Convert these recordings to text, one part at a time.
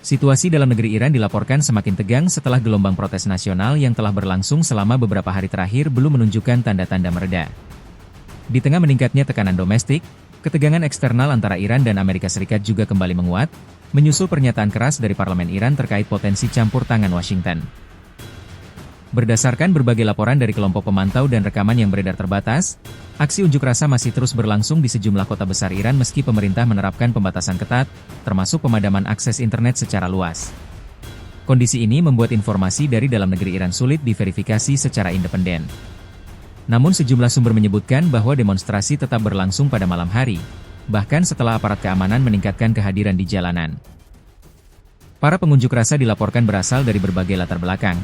Situasi dalam negeri Iran dilaporkan semakin tegang setelah gelombang protes nasional yang telah berlangsung selama beberapa hari terakhir belum menunjukkan tanda-tanda mereda. Di tengah meningkatnya tekanan domestik, ketegangan eksternal antara Iran dan Amerika Serikat juga kembali menguat, menyusul pernyataan keras dari parlemen Iran terkait potensi campur tangan Washington. Berdasarkan berbagai laporan dari kelompok pemantau dan rekaman yang beredar terbatas, aksi unjuk rasa masih terus berlangsung di sejumlah kota besar Iran meski pemerintah menerapkan pembatasan ketat, termasuk pemadaman akses internet secara luas. Kondisi ini membuat informasi dari dalam negeri Iran sulit diverifikasi secara independen. Namun sejumlah sumber menyebutkan bahwa demonstrasi tetap berlangsung pada malam hari, bahkan setelah aparat keamanan meningkatkan kehadiran di jalanan. Para pengunjuk rasa dilaporkan berasal dari berbagai latar belakang,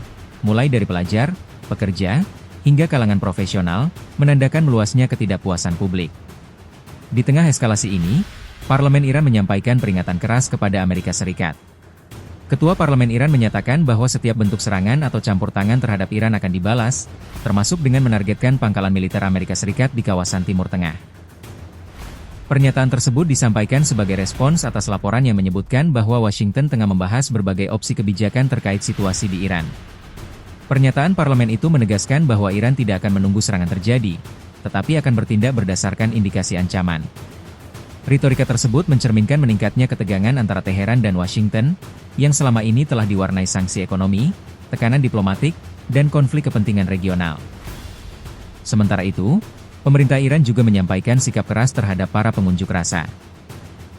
mulai dari pelajar, pekerja, hingga kalangan profesional, menandakan meluasnya ketidakpuasan publik. Di tengah eskalasi ini, Parlemen Iran menyampaikan peringatan keras kepada Amerika Serikat. Ketua Parlemen Iran menyatakan bahwa setiap bentuk serangan atau campur tangan terhadap Iran akan dibalas, termasuk dengan menargetkan pangkalan militer Amerika Serikat di kawasan Timur Tengah. Pernyataan tersebut disampaikan sebagai respons atas laporan yang menyebutkan bahwa Washington tengah membahas berbagai opsi kebijakan terkait situasi di Iran. Pernyataan parlemen itu menegaskan bahwa Iran tidak akan menunggu serangan terjadi, tetapi akan bertindak berdasarkan indikasi ancaman. Retorika tersebut mencerminkan meningkatnya ketegangan antara Teheran dan Washington, yang selama ini telah diwarnai sanksi ekonomi, tekanan diplomatik, dan konflik kepentingan regional. Sementara itu, pemerintah Iran juga menyampaikan sikap keras terhadap para pengunjuk rasa.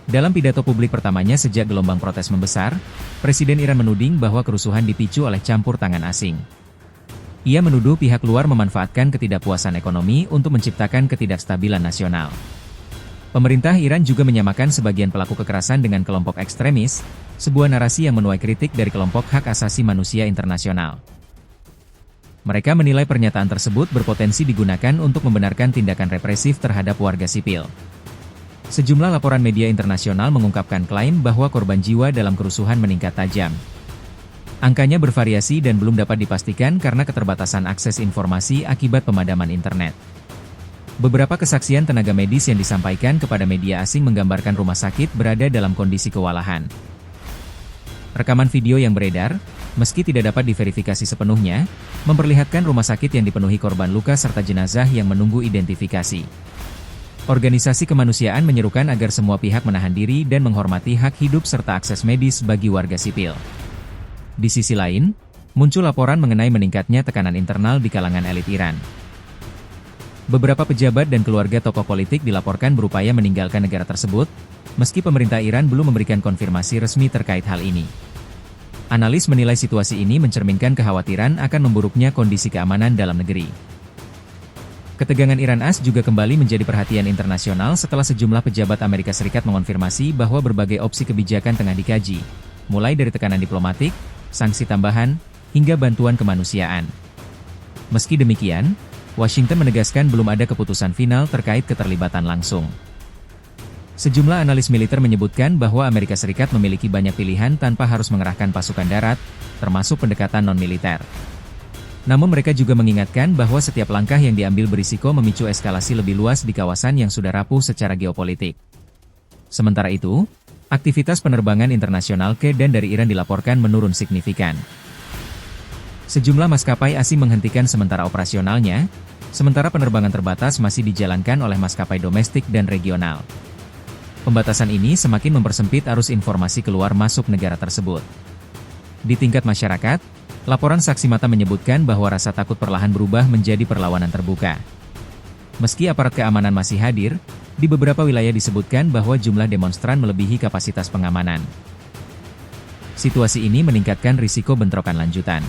Dalam pidato publik pertamanya sejak gelombang protes membesar, Presiden Iran menuding bahwa kerusuhan dipicu oleh campur tangan asing. Ia menuduh pihak luar memanfaatkan ketidakpuasan ekonomi untuk menciptakan ketidakstabilan nasional. Pemerintah Iran juga menyamakan sebagian pelaku kekerasan dengan kelompok ekstremis, sebuah narasi yang menuai kritik dari kelompok hak asasi manusia internasional. Mereka menilai pernyataan tersebut berpotensi digunakan untuk membenarkan tindakan represif terhadap warga sipil. Sejumlah laporan media internasional mengungkapkan klaim bahwa korban jiwa dalam kerusuhan meningkat tajam. Angkanya bervariasi dan belum dapat dipastikan karena keterbatasan akses informasi akibat pemadaman internet. Beberapa kesaksian tenaga medis yang disampaikan kepada media asing menggambarkan rumah sakit berada dalam kondisi kewalahan. Rekaman video yang beredar, meski tidak dapat diverifikasi sepenuhnya, memperlihatkan rumah sakit yang dipenuhi korban luka serta jenazah yang menunggu identifikasi. Organisasi kemanusiaan menyerukan agar semua pihak menahan diri dan menghormati hak hidup serta akses medis bagi warga sipil. Di sisi lain, muncul laporan mengenai meningkatnya tekanan internal di kalangan elit Iran. Beberapa pejabat dan keluarga tokoh politik dilaporkan berupaya meninggalkan negara tersebut, meski pemerintah Iran belum memberikan konfirmasi resmi terkait hal ini. Analis menilai situasi ini mencerminkan kekhawatiran akan memburuknya kondisi keamanan dalam negeri. Ketegangan Iran-AS juga kembali menjadi perhatian internasional setelah sejumlah pejabat Amerika Serikat mengonfirmasi bahwa berbagai opsi kebijakan tengah dikaji, mulai dari tekanan diplomatik, sanksi tambahan, hingga bantuan kemanusiaan. Meski demikian, Washington menegaskan belum ada keputusan final terkait keterlibatan langsung. Sejumlah analis militer menyebutkan bahwa Amerika Serikat memiliki banyak pilihan tanpa harus mengerahkan pasukan darat, termasuk pendekatan non-militer. Namun mereka juga mengingatkan bahwa setiap langkah yang diambil berisiko memicu eskalasi lebih luas di kawasan yang sudah rapuh secara geopolitik. Sementara itu, aktivitas penerbangan internasional ke dan dari Iran dilaporkan menurun signifikan. Sejumlah maskapai asing menghentikan sementara operasionalnya, sementara penerbangan terbatas masih dijalankan oleh maskapai domestik dan regional. Pembatasan ini semakin mempersempit arus informasi keluar masuk negara tersebut. Di tingkat masyarakat, laporan saksi mata menyebutkan bahwa rasa takut perlahan berubah menjadi perlawanan terbuka. Meski aparat keamanan masih hadir, di beberapa wilayah disebutkan bahwa jumlah demonstran melebihi kapasitas pengamanan. Situasi ini meningkatkan risiko bentrokan lanjutan.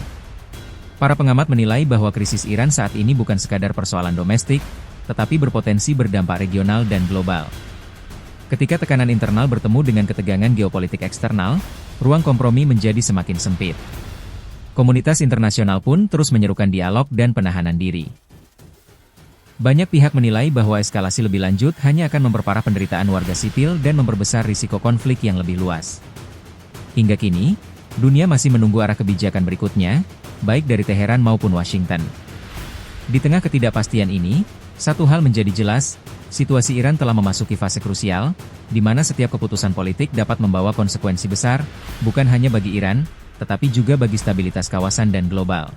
Para pengamat menilai bahwa krisis Iran saat ini bukan sekadar persoalan domestik, tetapi berpotensi berdampak regional dan global. Ketika tekanan internal bertemu dengan ketegangan geopolitik eksternal, ruang kompromi menjadi semakin sempit. Komunitas internasional pun terus menyerukan dialog dan penahanan diri. Banyak pihak menilai bahwa eskalasi lebih lanjut hanya akan memperparah penderitaan warga sipil dan memperbesar risiko konflik yang lebih luas. Hingga kini, dunia masih menunggu arah kebijakan berikutnya, baik dari Teheran maupun Washington. Di tengah ketidakpastian ini, Satu hal menjadi jelas, situasi Iran telah memasuki fase krusial, di mana setiap keputusan politik dapat membawa konsekuensi besar, bukan hanya bagi Iran, tetapi juga bagi stabilitas kawasan dan global.